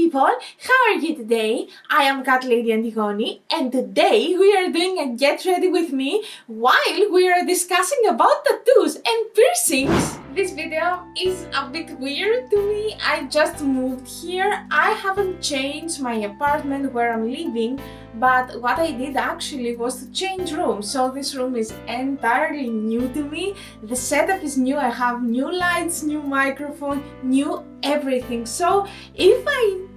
people, how are you today? I am Catlady Antigoni, and today we are doing a Get Ready With Me while we are discussing about tattoos and piercings. This video is a bit weird to me. I just moved here. I haven't changed my apartment where I'm living, but what I did actually was to change rooms. So this room is entirely new to me. The setup is new. I have new lights, new microphone, new everything. So if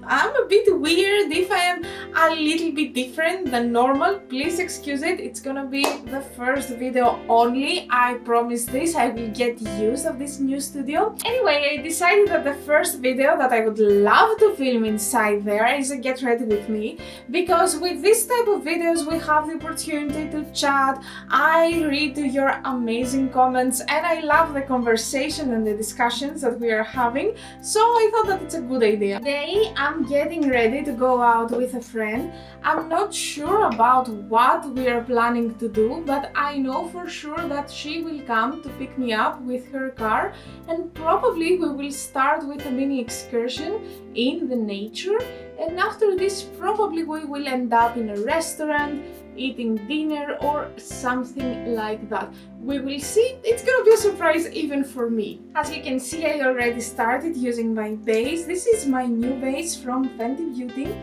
I'm a bit weird, if I am a little bit different than normal, please excuse it. It's gonna be the first video only. I promise this. I will get used of this new studio. Anyway, I decided that the first video that I would love to film inside there is a Get Ready With Me, because with this type of videos we have the opportunity to chat. I read your amazing comments and I love the conversation and the discussions that we are having. So I thought that it's a good idea. Today I'm getting ready to go out with a friend. I'm not sure about what we are planning to do, but I know for sure that she will come to pick me up with her car, and probably we will start with a mini excursion in the nature, and after this probably we will end up in a restaurant eating dinner or something like that. We will see. It's gonna be a surprise even for me. As you can see, I already started using my base. This is my new base from Fenty Beauty,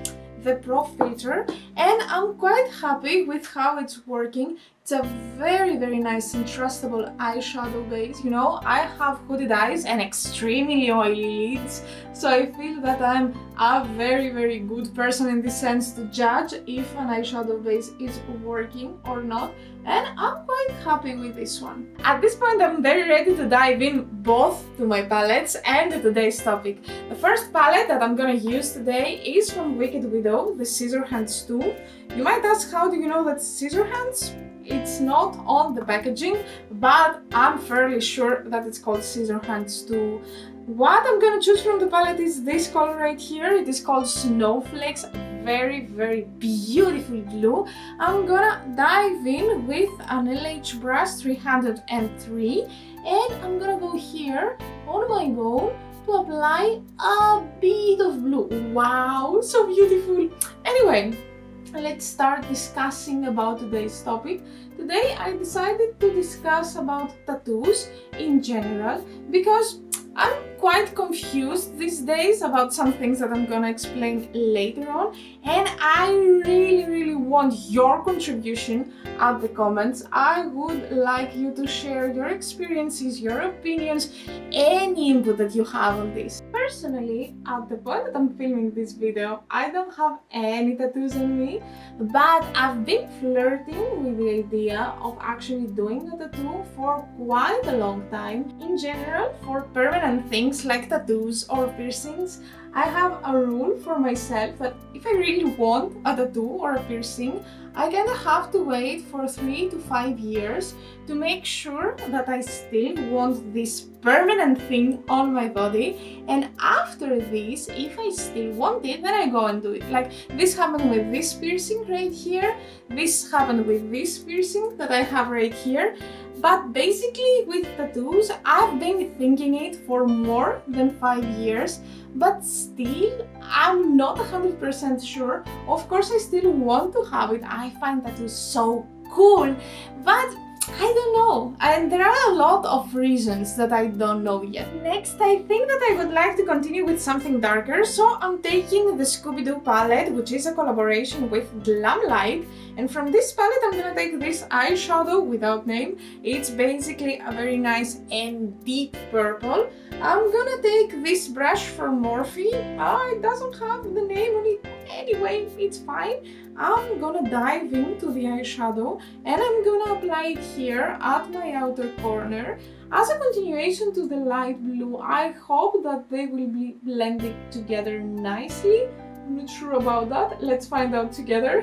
the Pro Filter, and I'm quite happy with how it's working. It's a very nice and trustable eyeshadow base. You know, I have hooded eyes and extremely oily lids, so I feel that I'm a very good person in this sense to judge if an eyeshadow base is working or not, and I'm quite happy with this one. At this point I'm very ready to dive in both to my palettes and to today's topic. The first palette that I'm gonna use today is from Wicked Widow, the Scissorhands 2. You might ask, how do you know that's Scissorhands? It's not on the packaging, but I'm fairly sure that it's called Scissorhands 2. What I'm gonna choose from the palette is this color right here. It is called Snowflakes. Very beautiful blue. I'm gonna dive in with an LH brush 303, and I'm gonna go here on my bone to apply a bit of blue. Wow, so beautiful. Anyway, let's start discussing about today's topic. Today I decided to discuss about tattoos in general, because I'm quite confused these days about some things that I'm gonna explain later on, and I really want your contribution at the comments. I would like you to share your experiences, your opinions, any input that you have on this. Personally, at the point that I'm filming this video, I don't have any tattoos on me, but I've been flirting with the idea of actually doing a tattoo for quite a long time. In general, for permanent things like tattoos or piercings, I have a rule for myself that if I really want a tattoo or a piercing, I kinda have to wait for 3 to 5 years to make sure that I still want this permanent thing on my body, and after this, if I still want it, then I go and do it. Like this happened with this piercing right here, this happened with this piercing that I have right here. But basically with tattoos, I've been thinking it for more than 5 years, but still I'm not 100% sure. Of course I still want to have it. I find tattoos so cool, but I don't know, and there are a lot of reasons that I don't know yet. Next, I think that I would like to continue with something darker, so I'm taking the Scooby-Doo palette, which is a collaboration with Glam Light, and from this palette I'm gonna take this eyeshadow without name. It's basically a very nice and deep purple. I'm gonna take this brush from Morphe. It doesn't have the name on it. Anyway, it's fine. I'm gonna dive into the eyeshadow and I'm gonna apply it here at my outer corner as a continuation to the light blue. I hope that they will be blended together nicely. I'm not sure about that. Let's find out together.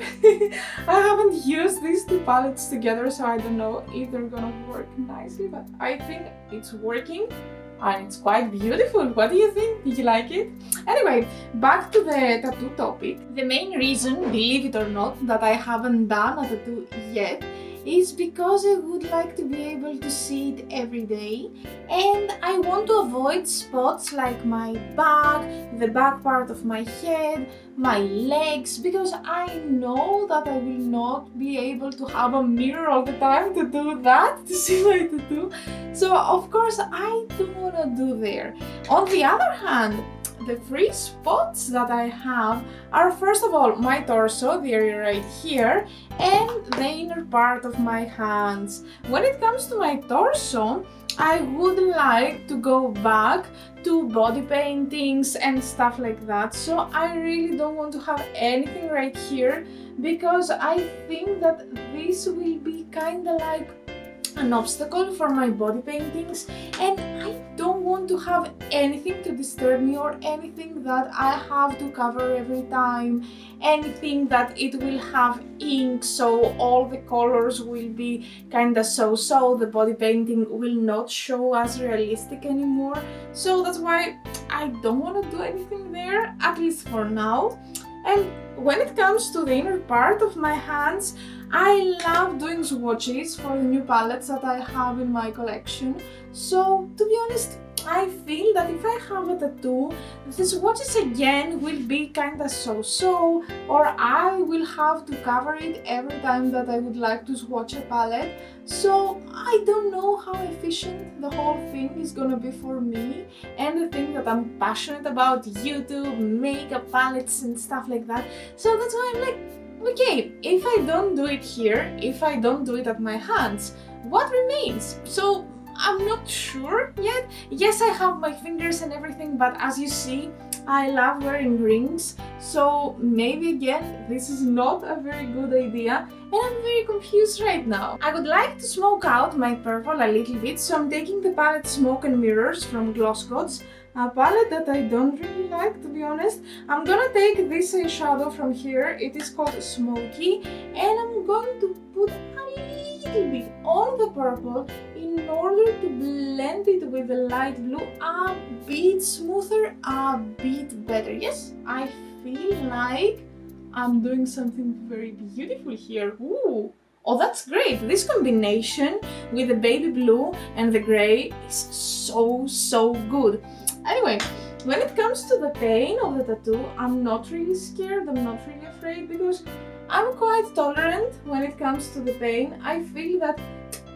I haven't used these two palettes together, so I don't know if they're gonna work nicely, but I think it's working. And it's quite beautiful. What do you think? Did you like it? Anyway, back to the tattoo topic. The main reason, believe it or not, that I haven't done a tattoo yet is because I would like to be able to see it every day, and I want to avoid spots like my back, the back part of my head, my legs, because I know that I will not be able to have a mirror all the time to do that, to see my tattoo. So of course I don't want to do there. On the other hand, the three spots that I have are, first of all, my torso, the area right here, and the inner part of my hands. When it comes to my torso, I would like to go back to body paintings and stuff like that. So I really don't want to have anything right here, because I think that this will be kind of like an obstacle for my body paintings, and I don't want to have anything to disturb me or anything that I have to cover every time, anything that it will have ink, so all the colors will be kinda so, the body painting will not show as realistic anymore. So that's why I don't want to do anything there, at least for now. And when it comes to the inner part of my hands, I love doing swatches for the new palettes that I have in my collection. So to be honest, I feel that if I have a tattoo, the swatches again will be kinda so, or I will have to cover it every time that I would like to swatch a palette. So I don't know how efficient the whole thing is gonna be for me, and the thing that I'm passionate about, YouTube, makeup palettes and stuff like that. So that's why I'm like, okay, if I don't do it here, if I don't do it at my hands, what remains? So I'm not sure yet. Yes, I have my fingers and everything, but as you see, I love wearing rings, so maybe again this is not a very good idea, and I'm very confused right now. I would like to smoke out my purple a little bit, so I'm taking the palette Smoke and Mirrors from Glosscoats, a palette that I don't really like, to be honest. I'm gonna take this eyeshadow from here, it is called Smoky, and I'm going to put a little bit on the purple in order to blend it with the light blue a bit smoother, a bit better. Yes, I feel like I'm doing something very beautiful here. Ooh! Oh, that's great! This combination with the baby blue and the grey is so good. Anyway, when it comes to the pain of the tattoo, I'm not really scared, I'm not really afraid, because I'm quite tolerant when it comes to the pain. I feel that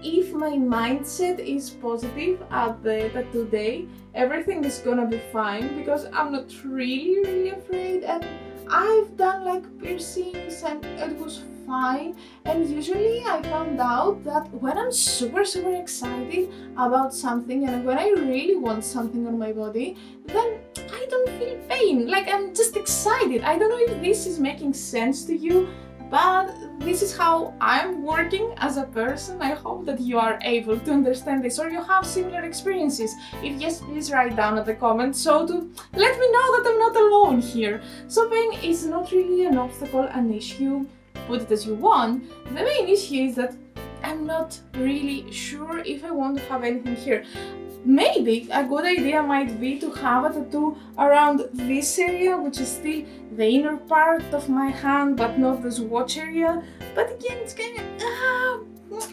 if my mindset is positive at the tattoo day, everything is gonna be fine, because I'm not really afraid, and I've done like piercings and it was fine. And usually I found out that when I'm super excited about something and when I really want something on my body, then I don't feel pain, like I'm just excited. I don't know if this is making sense to you, but this is how I'm working as a person. I hope that you are able to understand this, or you have similar experiences. If yes, please write down in the comments, so to let me know that I'm not alone here. So pain is not really an obstacle, an issue, put it as you want. The main issue is that I'm not really sure if I want to have anything here. Maybe a good idea might be to have a tattoo around this area, which is still the inner part of my hand, but not the swatch area. But again, it's kind of...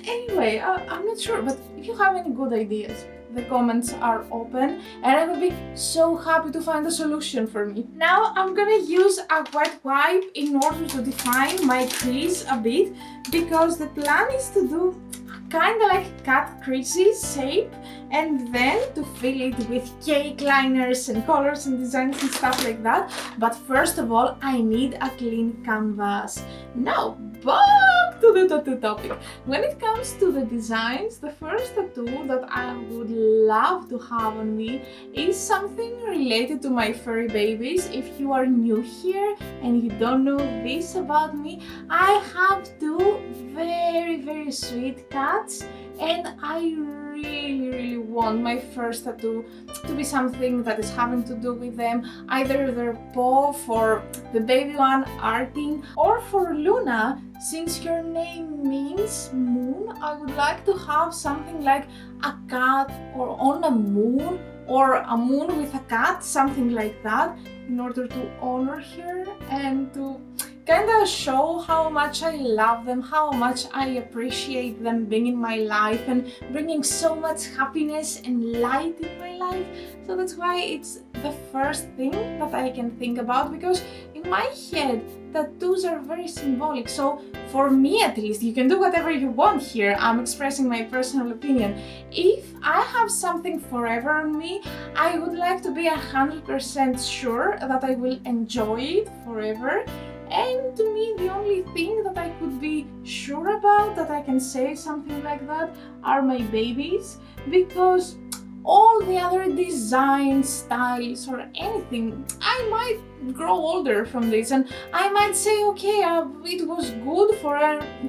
anyway, I'm not sure, but if you have any good ideas, the comments are open, and I will be so happy to find a solution for me. Now I'm gonna use a wet wipe in order to define my crease a bit, because the plan is to do kind of like cat creases shape, and then to fill it with cake liners and colors and designs and stuff like that. But first of all, I need a clean canvas. Now back to the tattoo topic. When it comes to the designs, the first tattoo that I would love to have on me is something related to my furry babies. If you are new here and you don't know this about me, I have two very sweet cats, and I really want my first tattoo to be something that is having to do with them, either their paw for the baby one, Artin, or for Luna, since her name means moon. I would like to have something like a cat or on a moon, or a moon with a cat, something like that, in order to honor her and to kind of show how much I love them, how much I appreciate them being in my life and bringing so much happiness and light in my life. So that's why it's the first thing that I can think about, because in my head tattoos are very symbolic. So for me at least, you can do whatever you want here, I'm expressing my personal opinion. If I have something forever on me, I would like to be 100% sure that I will enjoy it forever. And to me, the only thing that I could be sure about, that I can say something like that, are my babies, because all the other design styles or anything, I might grow older from this and I might say, okay, it was good for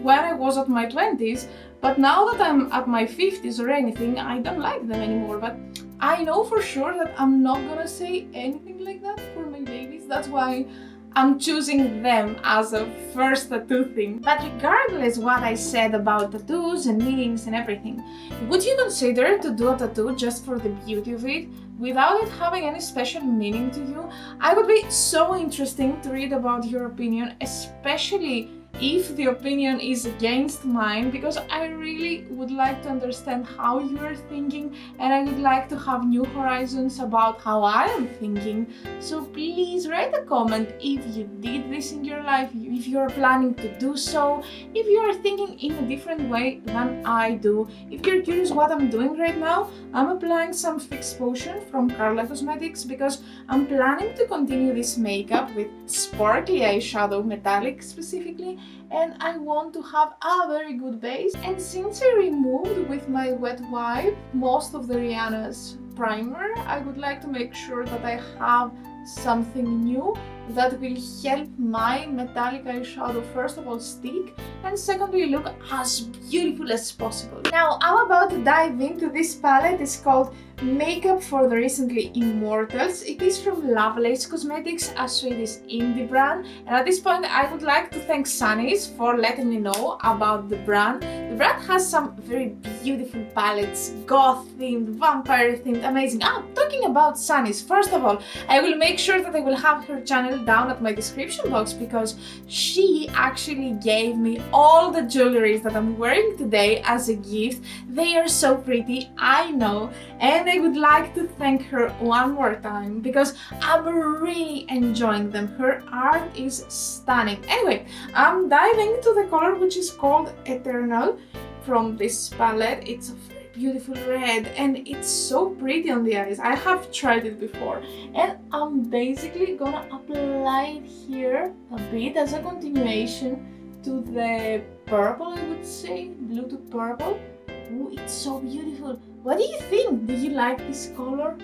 when I was at my 20s, but now that I'm at my 50s or anything, I don't like them anymore. But I know for sure that I'm not gonna say anything like that for my babies. That's why I'm choosing them as a first tattoo thing. But regardless what I said about tattoos and meanings and everything, would you consider to do a tattoo just for the beauty of it, without it having any special meaning to you? I would be so interested to read about your opinion, especially if the opinion is against mine, because I really would like to understand how you are thinking and I would like to have new horizons about how I am thinking. So please write a comment if you did this in your life, if you are planning to do so, if you are thinking in a different way than I do. If you're curious what I'm doing right now, I'm applying some fixed potion from Carla Cosmetics because I'm planning to continue this makeup with sparkly eyeshadow, metallic specifically, and I want to have a very good base. And since I removed with my wet wipe most of the Rihanna's primer, I would like to make sure that I have something new that will help my metallic eyeshadow first of all stick and secondly look as beautiful as possible. Now I'm about to dive into this palette. It's called Makeup for the Recently Immortals. It is from Lovelace Cosmetics, a Swedish indie brand, and at this point I would like to thank Sunny's for letting me know about the brand. The brand has some very beautiful palettes, goth themed, vampire themed, amazing. Talking about Sunny's, first of all, I will make sure that I will have her channel down at my description box because she actually gave me all the jewelry that I'm wearing today as a gift. They are so pretty, I know, and I would like to thank her one more time because I'm really enjoying them. Her art is stunning. Anyway, I'm diving into the color which is called Eternal from this palette. It's a very beautiful red and it's so pretty on the eyes. I have tried it before and I'm basically gonna apply it here a bit as a continuation to the purple, I would say, blue to purple. Ooh, it's so beautiful. What do you think? Do you like this color?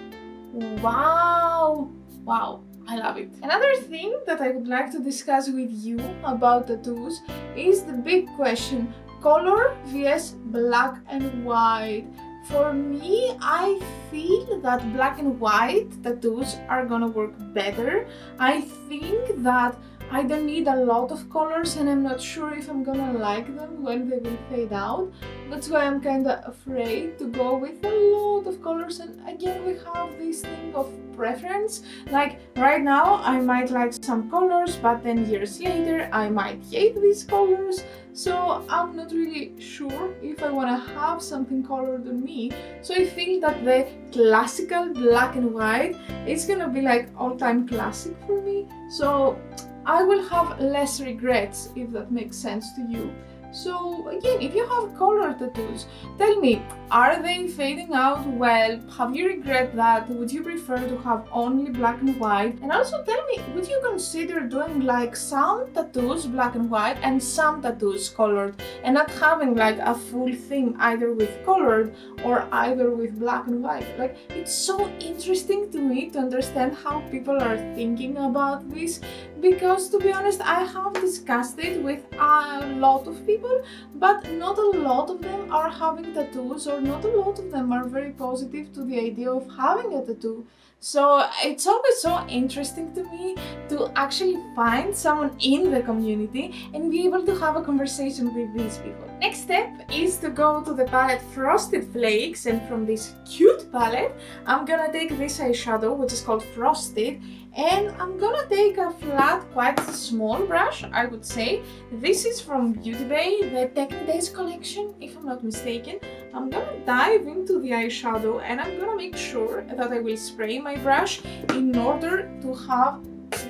Wow! Wow, I love it. Another thing that I would like to discuss with you about tattoos is the big question: color vs black and white. For me, I feel that black and white tattoos are gonna work better. I think that I don't need a lot of colors and I'm not sure if I'm gonna like them when they will fade out. That's why I'm kinda afraid to go with a lot of colors, and again we have this thing of preference. Like right now I might like some colors, but then years later I might hate these colors. So I'm not really sure if I wanna have something colored on me. So I feel that the classical black and white is gonna be like all-time classic for me. So I will have less regrets, if that makes sense to you. So again, if you have color tattoos, tell me, are they fading out well? Have you regret that? Would you prefer to have only black and white? And also tell me, would you consider doing like some tattoos black and white and some tattoos colored, and not having like a full thing either with colored or either with black and white? Like, it's so interesting to me to understand how people are thinking about this, because to be honest, I have discussed it with a lot of people, but not a lot of them are having tattoos, or not a lot of them are very positive to the idea of having a tattoo. So it's always so interesting to me to actually find someone in the community and be able to have a conversation with these people. Next step is to go to the palette Frosted Flakes, and from this cute palette I'm gonna take this eyeshadow which is called Frosted, and I'm gonna take a flat, quite small brush, I would say. This is from Beauty Bay, the Techni Days collection, if I'm not mistaken. I'm gonna dive into the eyeshadow and I'm gonna make sure that I will spray my brush in order to have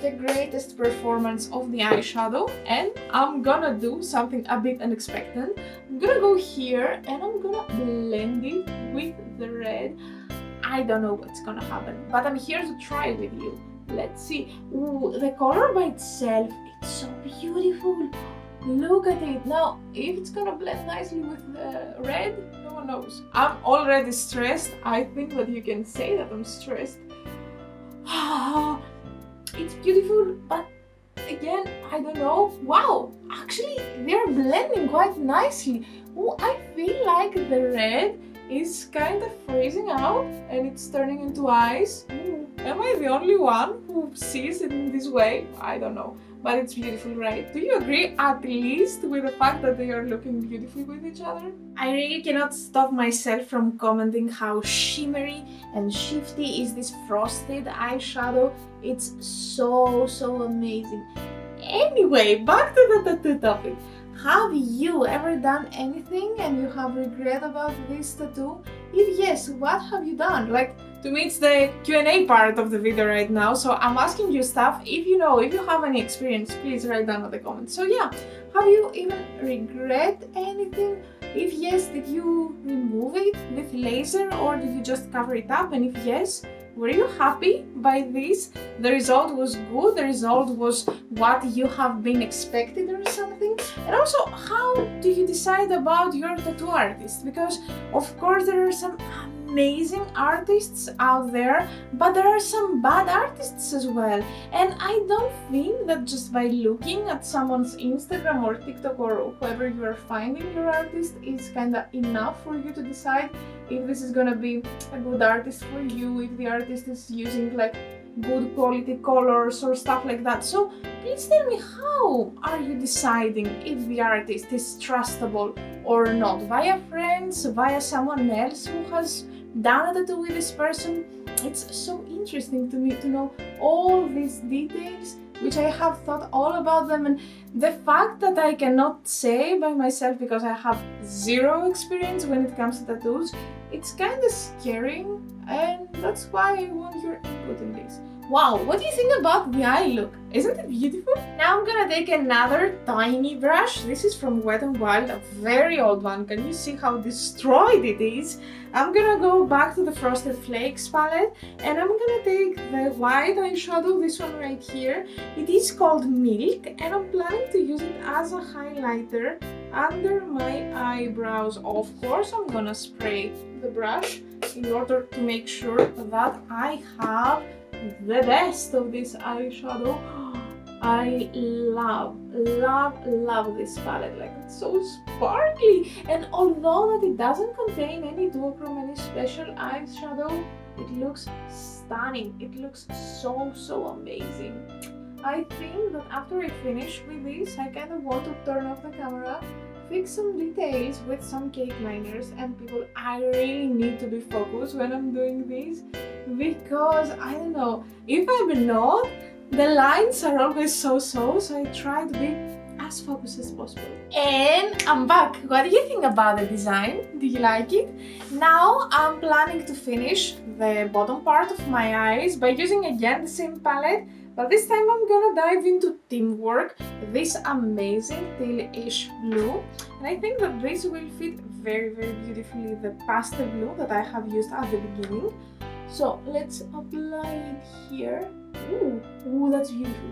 the greatest performance of the eyeshadow. And I'm gonna do something a bit unexpected. I'm gonna go here and I'm gonna blend it with the red. I don't know what's gonna happen, but I'm here to try with you. Let's see. Ooh, the color by itself, it's so beautiful. Look at it. Now, if it's gonna blend nicely with the red, no one knows. I'm already stressed. I think that you can say that I'm stressed. It's beautiful, but again, I don't know. Wow, actually, they're blending quite nicely. Oh, I feel like the red is kind of freezing out and it's turning into ice. Ooh, am I the only one who sees it in this way? I don't know, but it's beautiful, right? Do you agree at least with the fact that they are looking beautiful with each other? I really cannot stop myself from commenting how shimmery and shifty is this Frosted eyeshadow. It's so amazing. Anyway, back to the tattoo topic. Have you ever done anything and you have regret about this tattoo? If yes, what have you done? Like, to me it's the Q&A part of the video right now, so I'm asking you stuff. If you know, if you have any experience, please write down in the comments. So yeah, have you even regret anything? If yes, did you remove it with laser or did you just cover it up? And if yes, were you happy by this? The result was good? The result was what you have been expected or something? And also, how do you decide about your tattoo artist? Because of course there are some amazing artists out there, but there are some bad artists as well. And I don't think that just by looking at someone's Instagram or TikTok or whoever you are finding your artist is kinda enough for you to decide if this is gonna be a good artist for you, if the artist is using like good quality colors or stuff like that. So please tell me, how are you deciding if the artist is trustable or not? Via friends, via someone else who has done a tattoo with this person? It's so interesting to me to know all these details, which I have thought all about them, and the fact that I cannot say by myself because I have zero experience when it comes to tattoos, it's kind of scary, and that's why I want your input in this. Wow, what do you think about the eye look? Isn't it beautiful? Now I'm gonna take another tiny brush. This is from Wet n Wild, a very old one. Can you see how destroyed it is? I'm gonna go back to the Frosted Flakes palette and I'm gonna take the white eyeshadow, this one right here. It is called Milk and I'm planning to use it as a highlighter under my eyebrows. Of course, I'm gonna spray the brush in order to make sure that I have the best of this eyeshadow. I love this palette. Like, it's so sparkly, and although that it doesn't contain any duochrome, any special eyeshadow, it looks stunning. It looks so amazing. I think that after I finish with this, I kind of want to turn off the camera, fix some details with some cake liners, and people, I really need to be focused when I'm doing this, because I don't know, if I'm not, the lines are always so I try to be as focused as possible. And I'm back. What do you think about the design? Do you like it? Now I'm planning to finish the bottom part of my eyes by using again the same palette, but this time I'm gonna dive into Teamwork, this amazing teal-ish blue, and I think that this will fit very beautifully the pastel blue that I have used at the beginning. So let's apply it here. Ooh, that's beautiful.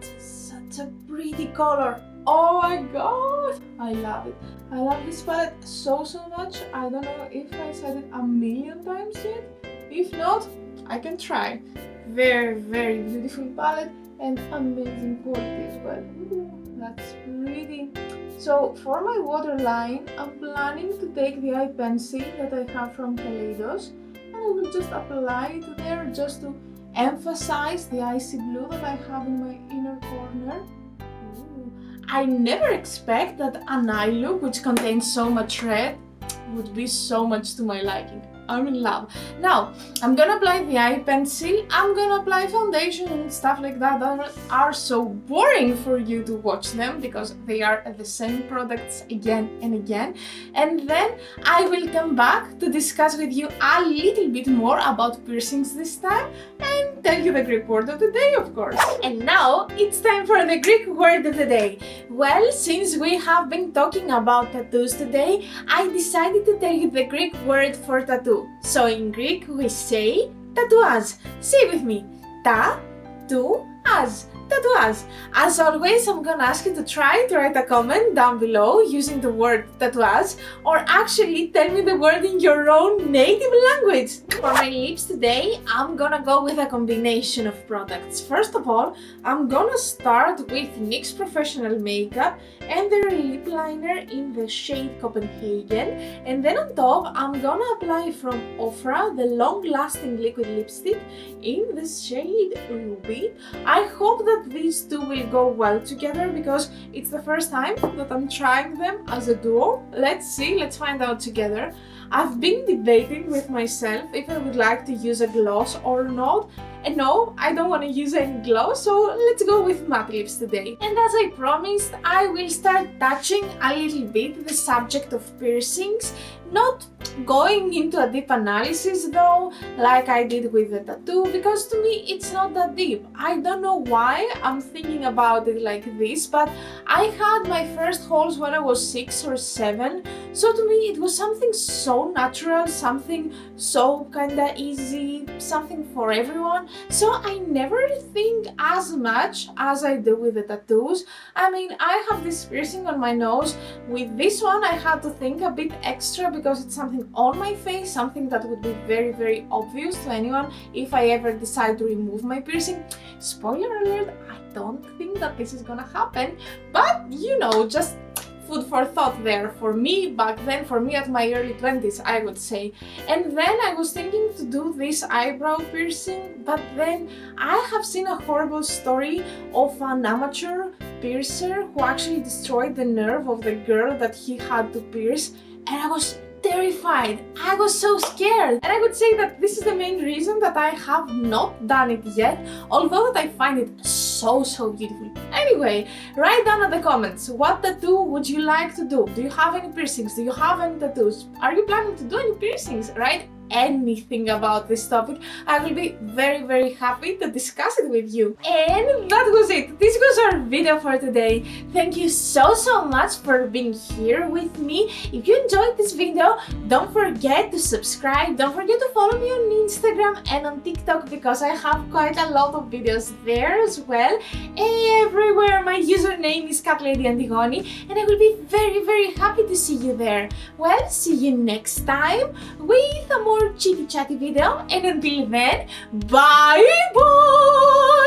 It's such a pretty color. Oh my god, I love it. I love this palette so much. I don't know if I said it a million times yet. If not, I can try. Very beautiful palette and amazing quality as well. Ooh, that's pretty. So for my waterline, I'm planning to take the eye pencil that I have from Catlady, and I will just apply it there just to emphasize the icy blue that I have in my inner corner. Ooh. I never expect that an eye look which contains so much red would be so much to my liking. I'm in love. Now, I'm gonna apply the eye pencil, I'm gonna apply foundation and stuff like that are so boring for you to watch them because they are the same products again and again. And then I will come back to discuss with you a little bit more about piercings this time and tell you the Greek word of the day, of course. And now it's time for the Greek word of the day. Well, since we have been talking about tattoos today, I decided to tell you the Greek word for tattoo. So in Greek we say tatouage. Say it with me. Ta-tu-az. Tatouage. As always, I'm gonna ask you to try to write a comment down below using the word tatouage, or actually tell me the word in your own native language. For my lips today, I'm gonna go with a combination of products. First of all, I'm gonna start with NYX Professional Makeup and their lip liner in the shade Copenhagen, and then on top I'm gonna apply from Ofra the long-lasting liquid lipstick in the shade Ruby. I hope that these two will go well together because it's the first time that I'm trying them as a duo. Let's see, let's find out together. I've been debating with myself if I would like to use a gloss or not. And no, I don't want to use any gloss, so let's go with matte lips today. And as I promised, I will start touching a little bit the subject of piercings, not going into a deep analysis though, like I did with the tattoo, because to me it's not that deep. I don't know why I'm thinking about it like this, but I had my first holes when I was 6 or 7, so to me it was something so natural, something so kinda easy, something for everyone. So I never think as much as I do with the tattoos. I mean, I have this piercing on my nose. With this one I had to think a bit extra because it's something on my face, something that would be very, very obvious to anyone if I ever decide to remove my piercing. Spoiler alert, I don't think that this is gonna happen, but you know, just food for thought there for me back then, for me at my early 20s, I would say. And then I was thinking to do this eyebrow piercing, but then I have seen a horrible story of an amateur piercer who actually destroyed the nerve of the girl that he had to pierce, and I was terrified. I was so scared, and I would say that this is the main reason that I have not done it yet, although that I find it so beautiful. Anyway, write down in the comments, what tattoo would you like to do? Do you have any piercings? Do you have any tattoos? Are you planning to do any piercings? Write anything about this topic. I will be very, very happy to discuss it with you. And that was it. This was our video for today. Thank you so much for being here with me. If you enjoyed this video, don't forget to subscribe. Don't forget to follow me on Instagram and on TikTok because I have quite a lot of videos there as well. Everywhere my username is Catlady Antigoni, and I will be very, very happy to see you there. Well, see you next time with a more chitty chatty video, and until then, bye bye!